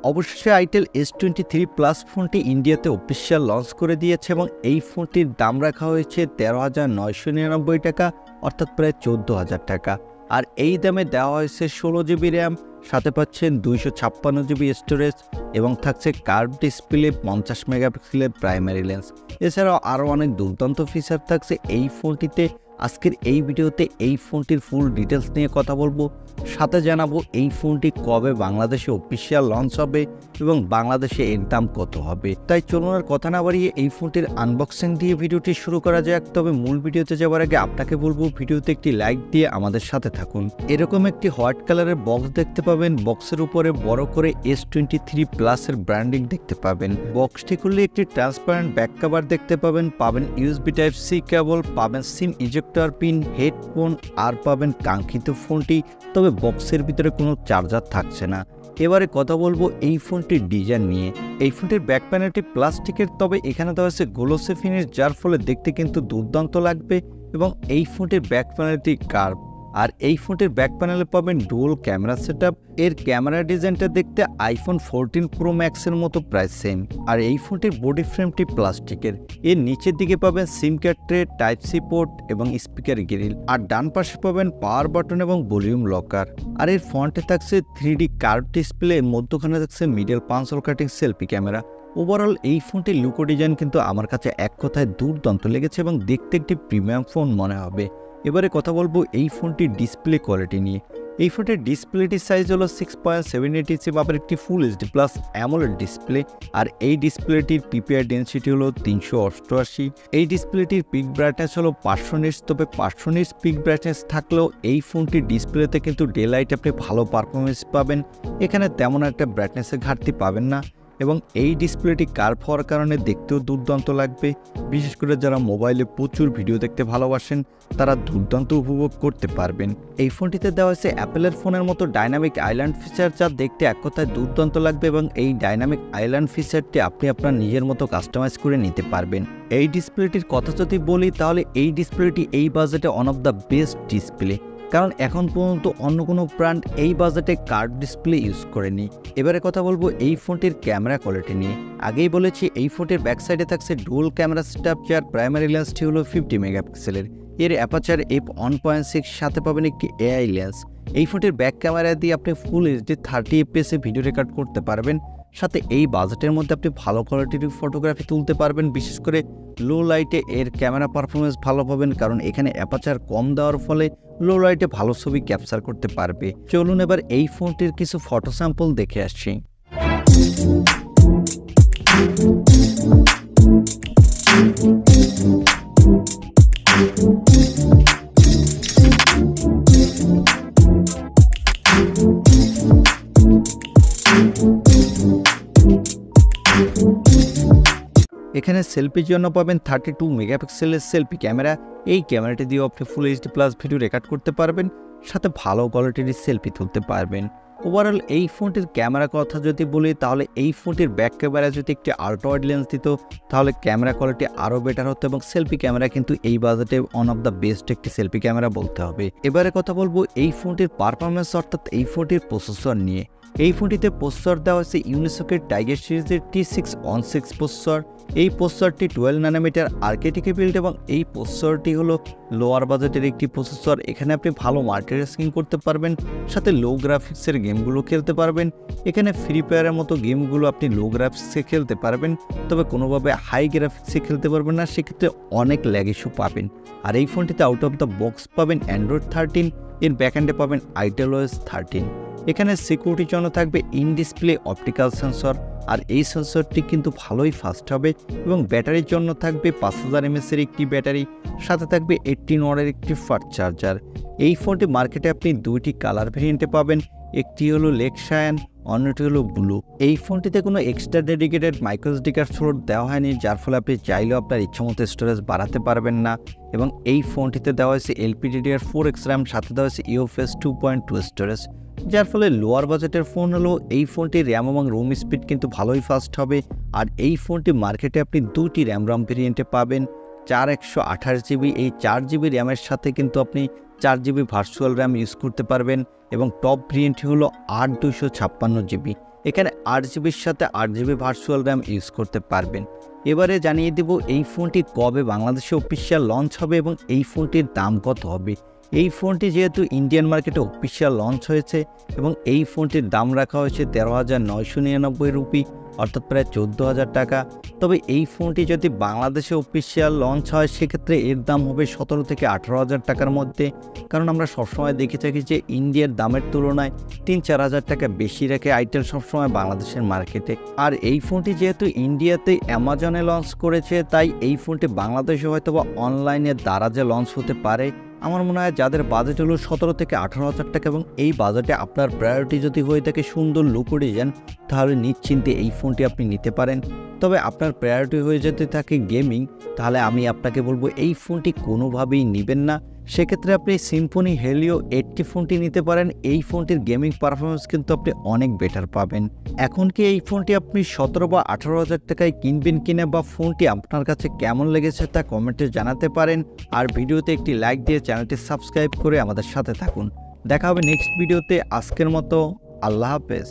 অবশেষে itel S23 Plus ফোনটি ইন্ডিয়াতে অফিশিয়াল লঞ্চ করে দিয়েছে এবং এই ফোনটির দাম রাখা হয়েছে 13,999 টাকা, অর্থাৎ প্রায় 14,000 টাকা। আর এই দামে দেওয়া হয়েছে 16 জিবি র্যাম, সাথে পাচ্ছেন 256 জিবি স্টোরেজ এবং থাকছে কার্ভ ডিসপ্লে, 50 মেগাপিক্সেলের প্রাইমারি লেন্স। এছাড়াও আরও অনেক দুর্দান্ত ফিচার থাকছে এই ফোনটিতে। আজকের এই ভিডিওতে এই ফোনটির ফুল ডিটেলস নিয়ে কথা বলবো, সাথে জানাবো এই ফোনটি কবে বাংলাদেশে অফিশিয়াল লঞ্চ হবে এবং বাংলাদেশে এর দাম কত হবে। তাই চলুন আর কথা না বাড়িয়ে এই ফোনটির আনবক্সিং দিয়ে ভিডিওটি শুরু করা যাক। তবে মূল ভিডিওতে যাওয়ার আগে আপনাকে বলবো ভিডিওতে একটি লাইক দিয়ে আমাদের সাথে থাকুন। এরকম একটি হোয়াইট কালারের বক্স দেখতে পাবেন, বক্সের উপরে বড় করে S23 Plus এর ব্র্যান্ডিং দেখতে পাবেন। বক্সটি খুললে একটি ট্রান্সপারেন্ট ব্যাক কভার দেখতে পাবেন USB Type-C কেবল, পাবেন সিম ইজেক্টর পিন, হেডফোন আর পাবেন কাঙ্ক্ষিত ফোনটি। তবে বক্সের ভিতরে কোনো চার্জার থাকছে না। এবারে কথা বলবো এই ফোনটির ডিজাইন নিয়ে। এই ফোনটির ব্যাক প্যানেলটি প্লাস্টিকের, তবে এখানে দেওয়া আছে গ্লোসি ফিনিশ, যার ফলে দেখতে কিন্তু দুর্দান্ত লাগবে। এবং এই ফোনটির ব্যাক প্যানেলটি কার্ভ। আর এই ফোনটির ব্যাক প্যানেলে পাবেন ডুয়াল ক্যামেরা সেটআপ। এর ক্যামেরা ডিজাইনটা দেখতে iPhone 14 Pro Max এর মতো প্রায় সেম। আর এই ফোনটির বডি ফ্রেমটি প্লাস্টিকের। এর নিচের দিকে পাবেন সিম কার্ড ট্রে, Type-C পোর্ট এবং স্পিকার গ্রিল। আর ডান পাশে পাবেন পাওয়ার বাটন এবং ভলিউম লকার। আর এর ফ্রন্টে থাকছে 3D কার্ভ ডিসপ্লে, মধ্যখানে থাকছে middle punch whole cutting selfie camera. Overall এই ফোনটির লুকো ডিজাইন কিন্তু আমার কাছে এক কথায় দুর্দান্ত লেগেছে এবং দেখতে একটি প্রিমিয়াম ফোন মনে হবে। এবারে কথা বলবো এই ফোনটির ডিসপ্লে কোয়ালিটি নিয়ে। এই ফোনটির ডিসপ্লেটির সাইজ হলো 6.78 ইঞ্চি মাপের একটি full HD plus AMOLED display. আর এই ডিসপ্লেটির পিপিআই ডেনসিটি হলো 388। এই ডিসপ্লেটির পিক ব্রাইটনেস হলো 500 নিটস। তবে 500 নিটস পিক ব্রাইটনেস থাকলেও এই ফোনটির ডিসপ্লেতে কিন্তু ডে লাইট আপনি ভালো পারফরমেন্স পাবেন, এখানে তেমন একটা ব্রাইটনেসের ঘাটতি পাবেন না। এবং এই ডিসপ্লেটি কার্ভ হওয়ার কারণে দেখতেও দুর্দান্ত লাগবে। বিশেষ করে যারা মোবাইলে প্রচুর ভিডিও দেখতে ভালোবাসেন তারা দুর্দান্ত উপভোগ করতে পারবেন। এই ফোনটিতে দেওয়া হয়েছে অ্যাপেলের ফোনের মতো ডাইনামিক আইল্যান্ড ফিচার, যা দেখতে এক কথায় দুর্দান্ত লাগবে। এবং এই ডাইনামিক আইল্যান্ড ফিচারটি আপনি আপনার নিজের মতো কাস্টমাইজ করে নিতে পারবেন। এই ডিসপ্লেটির কথা যদি বলি তাহলে এই ডিসপ্লেটি এই বাজেটে one of the best display, কারণ এখন পর্যন্ত অন্য কোনো ব্র্যান্ড এই বাজেটে কার্ভ ডিসপ্লে ইউজ করেনি। এবারে কথা বলবো এই ফোনটির ক্যামেরা কোয়ালিটি নিয়ে। আগেই বলেছি এই ফোনটির ব্যাক সাইডে থাকছে ডুয়াল ক্যামেরা সেটআপ, যার প্রাইমারি লেন্সটি হলো 50 মেগাপিক্সেলের। এর অ্যাপারচার f1.6, সাথে পাবেন একটি AI লেন্স। এই ফোনটির ব্যাক ক্যামেরা দিয়ে আপনি ফুল HD 30 FPS এ ভিডিও রেকর্ড করতে পারবেন। সাথে এই বাজেটের মধ্যে আপনি ভালো কোয়ালিটির ফটোগ্রাফি তুলতে পারবেন। বিশেষ করে লো লাইটে এর ক্যামেরা পারফরমেন্স ভালো পাবেন, কারণ এখানে অ্যাপারচার কম দেওয়ার ফলে লো লাইটে ভালো ছবি ক্যাপচার করতে পারবে। চলুন এবার এই ফোনটির কিছু ফটো স্যাম্পল দেখে আসছি। এখানে সেলফির জন্য পাবেন 32 মেগাপিক্সেলের সেলফি ক্যামেরা। এই ক্যামেরাটি দিয়ে আপনি ফুল এইচডি প্লাস ভিডিও রেকর্ড করতে পারবেন, সাথে ভালো কোয়ালিটির সেলফি তুলতে পারবেন। ওভারঅল এই ফোনটির ক্যামেরা কথা যদি বলি তাহলে এই ফোনটির ব্যাক ক্যামেরা যদি একটি আল্ট্রা ওয়াইড লেন্স দিত তাহলে ক্যামেরা কোয়ালিটি আরও বেটার হতো। এবং সেলফি ক্যামেরা কিন্তু এই বাজেটে ওয়ান অফ দ্য বেস্ট একটি সেলফি ক্যামেরা বলতে হবে। এবারে কথা বলবো এই ফোনটির পারফরমেন্স, অর্থাৎ এই ফোনটির প্রসেসর নিয়ে। এই ফোনটিতে প্রসেসর দেওয়া হয়েছে ইউনিসকের টাইগার সিরিজের T616 প্রসেসর। এই প্রসেসরটি 12 ন্যানোমিটার আর্কিটেক্টে বিল্ড এবং এই প্রসেসরটি হলো লোয়ার বাজেটের একটি প্রসেসর। এখানে আপনি ভালো মাল্টিটাস্কিং করতে পারবেন, সাথে লো গ্রাফিক্সের গেমগুলো খেলতে পারবেন। এখানে ফ্রি ফায়ারের মতো গেমগুলো আপনি লো গ্রাফিক্সে খেলতে পারবেন, তবে কোনোভাবে হাই গ্রাফিক্সে খেলতে পারবেন না, সেক্ষেত্রে অনেক ল্যাগ ইস্যু পাবেন। আর এই ফোনটিতে আউট অফ দ্য বক্স পাবেন Android 13, এর ব্যাকএন্ডে পাবেন itel S23। এখানে সিকিউরিটির জন্য থাকবে ইন ডিসপ্লে অপটিক্যাল সেন্সর। আর এই সেন্সরটি কিন্তু ভালোই ফাস্ট হবে। এবং ব্যাটারির জন্য থাকবে 5000 mAh এর একটি ব্যাটারি, সাথে থাকবে 18 ওয়াটের একটি ফাস্ট চার্জার। এই ফোনটি মার্কেটে আপনি দুইটি কালার ভেরিয়েন্টে পাবেন, একটি হলো লেক শায়ান, অন্যটি হলো ব্লু। এই ফোনটিতে কোনো extra dedicated micro SD card slot দেওয়া হয়নি, যার ফলে আপনি চাইলেও আপনার ইচ্ছামতো স্টোরেজ বাড়াতে পারবেন না। এবং এই ফোনটিতে দেওয়া হয়েছে LPDDR4X RAM, সাথে দেওয়া হয়েছে UFS 2.2 স্টোরেজ, যার ফলে লোয়ার বাজেটের ফোন হলো এই ফোনটির র্যাম এবং রোম স্পিড কিন্তু ভালোই ফাস্ট হবে। আর এই ফোনটি মার্কেটে আপনি দুটি র্যাম ভেরিয়েন্টে পাবেন, 4 জিবি। এই 4 জিবি র্যামের সাথে কিন্তু আপনি 4 জিবি ভার্চুয়াল র্যাম ইউজ করতে পারবেন। এবং টপ ভেরিয়েন্টটি হলো 256 জিবি। এখানে 8GB সাথে 8GB ভার্চুয়াল র্যাম ইউজ করতে পারবেন। এবারে জানিয়ে দেব এই ফোনটি কবে বাংলাদেশে অফিসিয়াল লঞ্চ হবে এবং এই ফোনটির দাম কত হবে। এই ফোনটি যেহেতু ইন্ডিয়ান মার্কেটে অফিসিয়াল লঞ্চ হয়েছে এবং এই ফোনটির দাম রাখা হয়েছে 13,999 রুপি, অর্থাৎ প্রায় 14,000 টাকা। তবে এই ফোনটি যদি বাংলাদেশে অফিসিয়াল লঞ্চ হয় সেক্ষেত্রে এর দাম হবে 17 থেকে 18,000 টাকার মধ্যে, কারণ আমরা সবসময় দেখে থাকি যে ইন্ডিয়ার দামের তুলনায় 3-4 হাজার টাকা বেশি রেখে আইটেল সবসময় বাংলাদেশের মার্কেটে। আর এই ফোনটি যেহেতু ইন্ডিয়াতে অ্যামাজনে লঞ্চ করেছে তাই এই ফোনটি বাংলাদেশে হয়তো বা অনলাইনের দ্বারা যে লঞ্চ হতে পারে। আমার মনে হয় যাদের বাজেট হলো 17 থেকে 18,000 টাকা এবং এই বাজেটে আপনার প্রায়োরিটি যদি হয়ে থাকে সুন্দর লুক ডিজাইন, তাহলে নিশ্চিন্তে এই ফোনটি আপনি নিতে পারেন। তবে আপনার প্রায়োরিটি হয়ে যেতে থাকে গেমিং, তাহলে আমি আপনাকে বলবো এই ফোনটি কোনোভাবেই নেবেন না। সেক্ষেত্রে আপনি সিম্ফনি হেলিও 80 ফোনটি নিতে পারেন। এই ফোনটির গেমিং পারফরমেন্স কিন্তু আপনি অনেক বেটার পাবেন। এখন কি এই ফোনটি আপনি 17 বা 18,000 টাকায় কিনবেন কিনা বা ফোনটি আপনার কাছে কেমন লেগেছে তা কমেন্টে জানাতে পারেন। আর ভিডিওতে একটি লাইক দিয়ে চ্যানেলটি সাবস্ক্রাইব করে আমাদের সাথে থাকুন। দেখা হবে নেক্সট ভিডিওতে। আজকের মতো আল্লাহ হাফেজ।